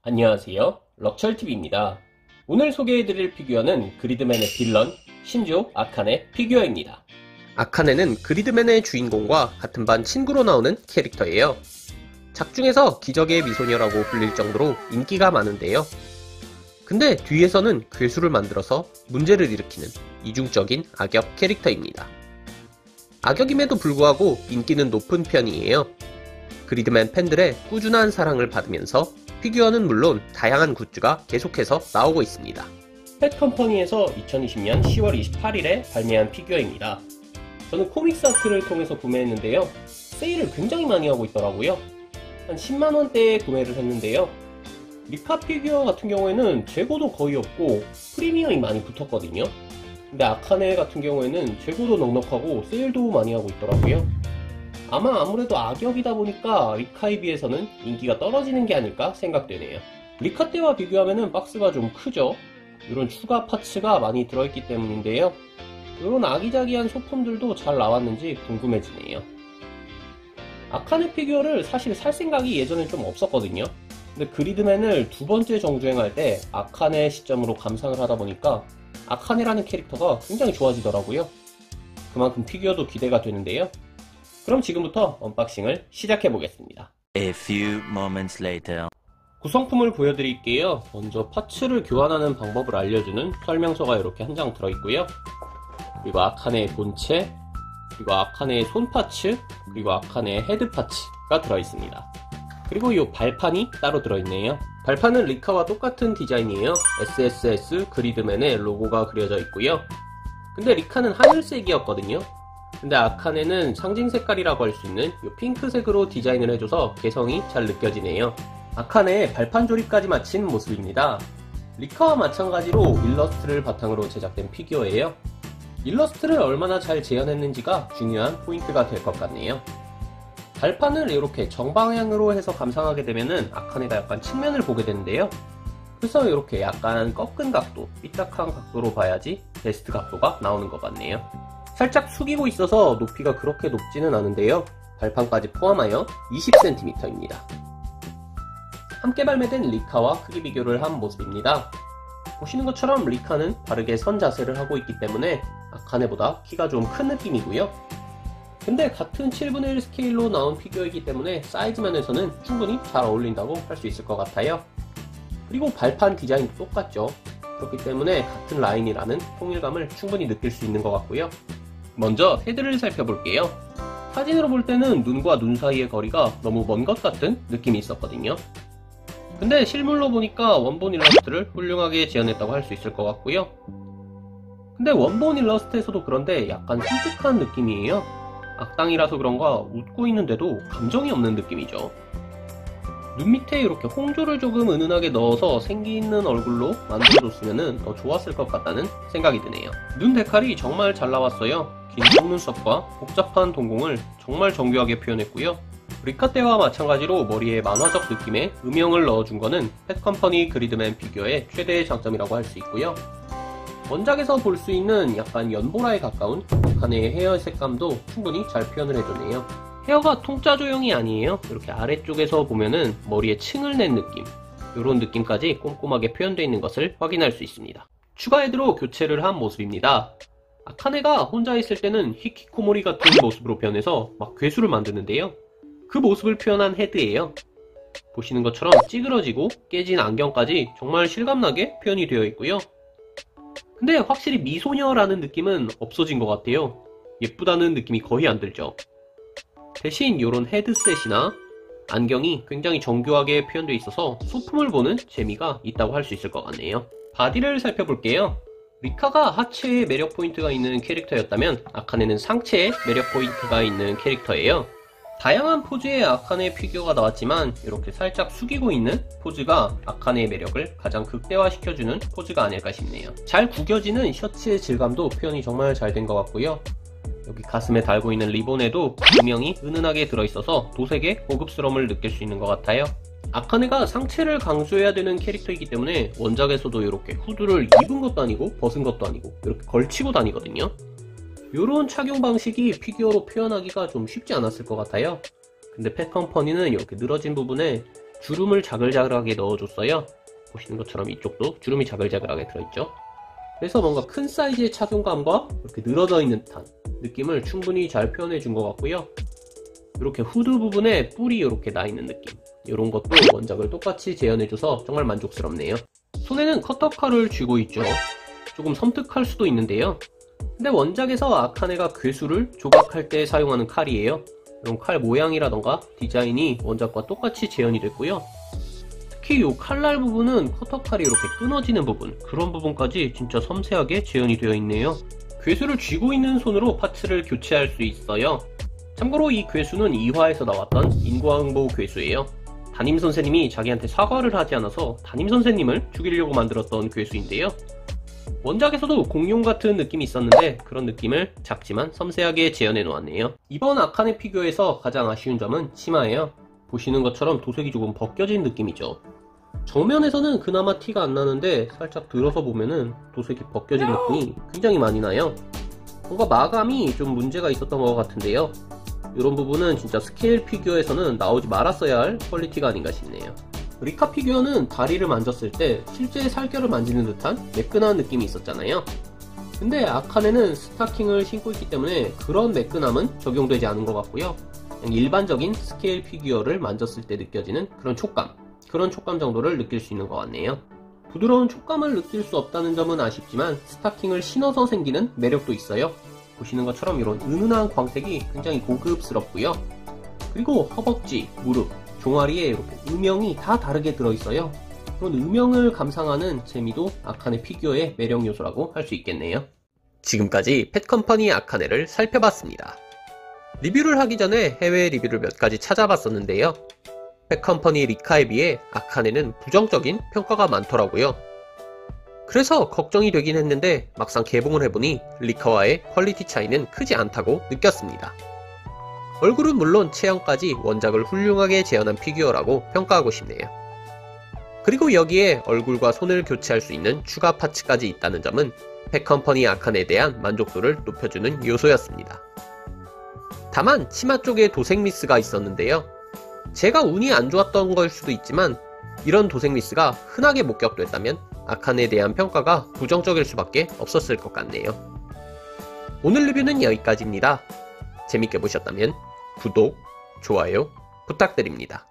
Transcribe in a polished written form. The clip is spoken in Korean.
안녕하세요, 럭철TV입니다. 오늘 소개해드릴 피규어는 그리드맨의 빌런, 신조 아카네 피규어입니다. 아카네는 그리드맨의 주인공과 같은 반 친구로 나오는 캐릭터예요. 작중에서 기적의 미소녀라고 불릴 정도로 인기가 많은데요. 근데 뒤에서는 괴수를 만들어서 문제를 일으키는 이중적인 악역 캐릭터입니다. 악역임에도 불구하고 인기는 높은 편이에요. 그리드맨 팬들의 꾸준한 사랑을 받으면서 피규어는 물론 다양한 굿즈가 계속해서 나오고 있습니다. 펫컴퍼니에서 2020년 10월 28일에 발매한 피규어입니다. 저는 코믹스 아트를 통해서 구매했는데요. 세일을 굉장히 많이 하고 있더라고요. 한 10만원대에 구매를 했는데요. 리카 피규어 같은 경우에는 재고도 거의 없고 프리미엄이 많이 붙었거든요. 근데 아카네 같은 경우에는 재고도 넉넉하고 세일도 많이 하고 있더라고요. 아마 아무래도 악역이다 보니까 리카에 비해서는 인기가 떨어지는 게 아닐까 생각되네요. 리카 때와 비교하면 박스가 좀 크죠. 이런 추가 파츠가 많이 들어있기 때문인데요. 이런 아기자기한 소품들도 잘 나왔는지 궁금해지네요. 아카네 피규어를 사실 살 생각이 예전엔 좀 없었거든요. 근데 그리드맨을 두 번째 정주행할 때 아카네 시점으로 감상을 하다 보니까 아카네라는 캐릭터가 굉장히 좋아지더라고요. 그만큼 피규어도 기대가 되는데요. 그럼 지금부터 언박싱을 시작해 보겠습니다. A few moments later. 구성품을 보여드릴게요. 먼저 파츠를 교환하는 방법을 알려주는 설명서가 이렇게 한 장 들어있고요. 그리고 아카네의 본체, 그리고 아카네의 손 파츠, 그리고 아카네의 헤드 파츠가 들어있습니다. 그리고 이 발판이 따로 들어있네요. 발판은 리카와 똑같은 디자인이에요. SSS 그리드맨의 로고가 그려져 있고요. 근데 리카는 하늘색이었거든요. 근데 아카네는 상징 색깔이라고 할 수 있는 이 핑크색으로 디자인을 해줘서 개성이 잘 느껴지네요. 아카네의 발판 조립까지 마친 모습입니다. 리카와 마찬가지로 일러스트를 바탕으로 제작된 피규어예요. 일러스트를 얼마나 잘 재현했는지가 중요한 포인트가 될 것 같네요. 발판을 이렇게 정방향으로 해서 감상하게 되면은 아카네가 약간 측면을 보게 되는데요. 그래서 이렇게 약간 꺾은 각도, 삐딱한 각도로 봐야지 베스트 각도가 나오는 것 같네요. 살짝 숙이고 있어서 높이가 그렇게 높지는 않은데요. 발판까지 포함하여 20cm입니다. 함께 발매된 리카와 크기 비교를 한 모습입니다. 보시는 것처럼 리카는 바르게 선 자세를 하고 있기 때문에 아카네보다 키가 좀 큰 느낌이고요. 근데 같은 7분의 1 스케일로 나온 피규어이기 때문에 사이즈 면에서는 충분히 잘 어울린다고 할 수 있을 것 같아요. 그리고 발판 디자인도 똑같죠. 그렇기 때문에 같은 라인이라는 통일감을 충분히 느낄 수 있는 것 같고요. 먼저 헤드를 살펴볼게요. 사진으로 볼 때는 눈과 눈 사이의 거리가 너무 먼 것 같은 느낌이 있었거든요. 근데 실물로 보니까 원본 일러스트를 훌륭하게 재현했다고 할 수 있을 것 같고요. 근데 원본 일러스트에서도 그런데 약간 섬뜩한 느낌이에요. 악당이라서 그런가 웃고 있는데도 감정이 없는 느낌이죠. 눈 밑에 이렇게 홍조를 조금 은은하게 넣어서 생기 있는 얼굴로 만들어줬으면 더 좋았을 것 같다는 생각이 드네요. 눈 데칼이 정말 잘 나왔어요. 긴 속눈썹과 복잡한 동공을 정말 정교하게 표현했고요. 리카 때와 마찬가지로 머리에 만화적 느낌의 음영을 넣어준 거는 펫컴퍼니 그리드맨 피규어의 최대의 장점이라고 할 수 있고요. 원작에서 볼 수 있는 약간 연보라에 가까운 아카네의 헤어 색감도 충분히 잘 표현을 해줬네요. 헤어가 통짜 조형이 아니에요. 이렇게 아래쪽에서 보면은 머리에 층을 낸 느낌, 이런 느낌까지 꼼꼼하게 표현되어 있는 것을 확인할 수 있습니다. 추가 헤드로 교체를 한 모습입니다. 아카네가 혼자 있을 때는 히키코모리 같은 모습으로 변해서 막 괴수를 만드는데요. 그 모습을 표현한 헤드예요. 보시는 것처럼 찌그러지고 깨진 안경까지 정말 실감나게 표현이 되어 있고요. 근데 확실히 미소녀라는 느낌은 없어진 것 같아요. 예쁘다는 느낌이 거의 안 들죠. 대신 이런 헤드셋이나 안경이 굉장히 정교하게 표현되어 있어서 소품을 보는 재미가 있다고 할 수 있을 것 같네요. 바디를 살펴볼게요. 리카가 하체에 매력 포인트가 있는 캐릭터였다면 아카네는 상체에 매력 포인트가 있는 캐릭터예요. 다양한 포즈의 아카네 피규어가 나왔지만 이렇게 살짝 숙이고 있는 포즈가 아카네의 매력을 가장 극대화시켜주는 포즈가 아닐까 싶네요. 잘 구겨지는 셔츠의 질감도 표현이 정말 잘 된 것 같고요. 여기 가슴에 달고 있는 리본에도 음영이 은은하게 들어있어서 도색의 고급스러움을 느낄 수 있는 것 같아요. 아카네가 상체를 강조해야 되는 캐릭터이기 때문에 원작에서도 이렇게 후드를 입은 것도 아니고 벗은 것도 아니고 이렇게 걸치고 다니거든요. 이런 착용 방식이 피규어로 표현하기가 좀 쉽지 않았을 것 같아요. 근데 펫컴퍼니는 이렇게 늘어진 부분에 주름을 자글자글하게 넣어줬어요. 보시는 것처럼 이쪽도 주름이 자글자글하게 들어있죠. 그래서 뭔가 큰 사이즈의 착용감과 이렇게 늘어져 있는 듯한 느낌을 충분히 잘 표현해 준 것 같고요. 이렇게 후드 부분에 뿔이 이렇게 나 있는 느낌, 이런 것도 원작을 똑같이 재현해줘서 정말 만족스럽네요. 손에는 커터칼을 쥐고 있죠. 조금 섬뜩할 수도 있는데요. 근데 원작에서 아카네가 괴수를 조각할 때 사용하는 칼이에요. 이런 칼 모양이라던가 디자인이 원작과 똑같이 재현이 됐고요. 특히 이 칼날 부분은 커터칼이 이렇게 끊어지는 부분, 그런 부분까지 진짜 섬세하게 재현이 되어 있네요. 괴수를 쥐고 있는 손으로 파츠를 교체할 수 있어요. 참고로 이 괴수는 2화에서 나왔던 인과응보 괴수예요. 담임 선생님이 자기한테 사과를 하지 않아서 담임 선생님을 죽이려고 만들었던 괴수인데요. 원작에서도 공룡 같은 느낌이 있었는데 그런 느낌을 작지만 섬세하게 재현해 놓았네요. 이번 아카네 피규어에서 가장 아쉬운 점은 치마예요. 보시는 것처럼 도색이 조금 벗겨진 느낌이죠. 정면에서는 그나마 티가 안 나는데 살짝 들어서 보면은 도색이 벗겨진 느낌이 굉장히 많이 나요. 뭔가 마감이 좀 문제가 있었던 것 같은데요. 이런 부분은 진짜 스케일 피규어에서는 나오지 말았어야 할 퀄리티가 아닌가 싶네요. 리카 피규어는 다리를 만졌을 때 실제 살결을 만지는 듯한 매끈한 느낌이 있었잖아요. 근데 아카네는 스타킹을 신고 있기 때문에 그런 매끈함은 적용되지 않은 것 같고요. 그냥 일반적인 스케일 피규어를 만졌을 때 느껴지는 그런 촉감 정도를 느낄 수 있는 것 같네요. 부드러운 촉감을 느낄 수 없다는 점은 아쉽지만 스타킹을 신어서 생기는 매력도 있어요. 보시는 것처럼 이런 은은한 광택이 굉장히 고급스럽고요. 그리고 허벅지, 무릎, 종아리에 이렇게 음영이 다 다르게 들어있어요. 그런 음영을 감상하는 재미도 아카네 피규어의 매력 요소라고 할 수 있겠네요. 지금까지 펫컴퍼니 아카네를 살펴봤습니다. 리뷰를 하기 전에 해외 리뷰를 몇 가지 찾아봤었는데요. 펫컴퍼니 리카에 비해 아카네는 부정적인 평가가 많더라고요. 그래서 걱정이 되긴 했는데 막상 개봉을 해보니 리카와의 퀄리티 차이는 크지 않다고 느꼈습니다. 얼굴은 물론 체형까지 원작을 훌륭하게 재현한 피규어라고 평가하고 싶네요. 그리고 여기에 얼굴과 손을 교체할 수 있는 추가 파츠까지 있다는 점은 펫컴퍼니 아카네에 대한 만족도를 높여주는 요소였습니다. 다만 치마 쪽에 도색 미스가 있었는데요. 제가 운이 안 좋았던 걸 수도 있지만 이런 도색 미스가 흔하게 목격됐다면 아카네에 대한 평가가 부정적일 수밖에 없었을 것 같네요. 오늘 리뷰는 여기까지입니다. 재밌게 보셨다면 구독, 좋아요 부탁드립니다.